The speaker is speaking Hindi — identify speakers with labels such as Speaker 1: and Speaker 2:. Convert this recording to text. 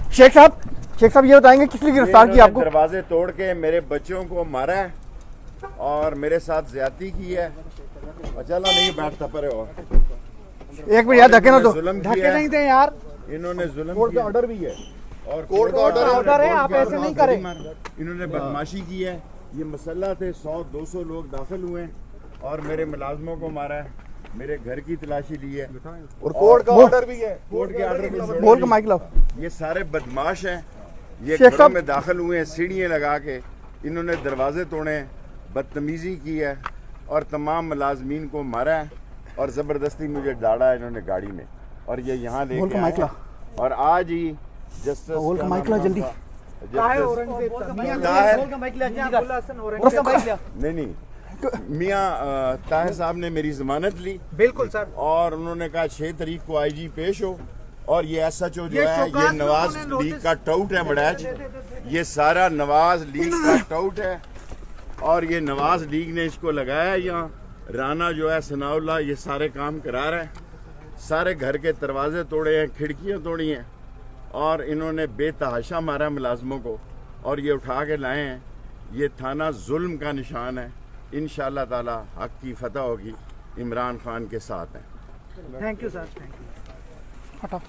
Speaker 1: शेख साहब ये बताएंगे किस लिए गिरफ्तार किया आपको?
Speaker 2: दरवाजे तोड़ के मेरे बच्चों को मारा है और मेरे साथ ज्यादती की है। चलो नहीं बैठता पर
Speaker 1: एक मिनट यार, धक्के ना दो।
Speaker 2: धक्के नहीं थे यार, इन्होंने जुल्म
Speaker 3: कोर्ट का ऑर्डर भी है
Speaker 2: और
Speaker 3: कोर्ट का ऑर्डर है, आप ऐसे नहीं करें।
Speaker 2: इन्होंने बदमाशी की है। ये मसला थे, 100-200 लोग दाखिल हुए और मेरे मुलाजमों को मारा है, मेरे घर की तलाशी ली है
Speaker 3: और कोर्ट का ऑर्डर भी है।
Speaker 2: कोर्ट के ऑर्डर को
Speaker 1: बोल के माइक लाओ।
Speaker 2: ये सारे बदमाश हैं, ये
Speaker 1: शेख
Speaker 2: घरों
Speaker 1: साहब
Speaker 2: में दाखिल हुए हैं सीढ़ियाँ लगा के, इन्होंने दरवाजे तोड़े हैं, बदतमीजी की है और तमाम मुलाजमीन को मारा है और ज़बरदस्ती मुझे डाला है इन्होंने गाड़ी में और ये यहाँ लेके आए हैं। और आज ही जस्टिस नहीं मियाँ ताहिर साहब ने मेरी जमानत ली।
Speaker 4: बिल्कुल सर।
Speaker 2: और उन्होंने कहा 6 तारीख को आईजी पेश हो और ये SHO जो है ये नवाज लीग का टाउट है बड़ैच, ये सारा नवाज लीग का टाउट है और ये नवाज लीग ने इसको लगाया है। यहाँ राना जो है सनाउल्लाह ये सारे काम करा रहा है, सारे घर के दरवाजे तोड़े हैं, खिड़कियाँ तोड़ी हैं और इन्होंने बेतहाशा मारा मुलाजमों को और ये उठा के लाए हैं। ये थाना जुल्म का निशान है। इंशाअल्लाह ताला हक की फतह होगी, इमरान खान के साथ हैं।
Speaker 4: Thank you sir, thank you.
Speaker 1: हटाओ।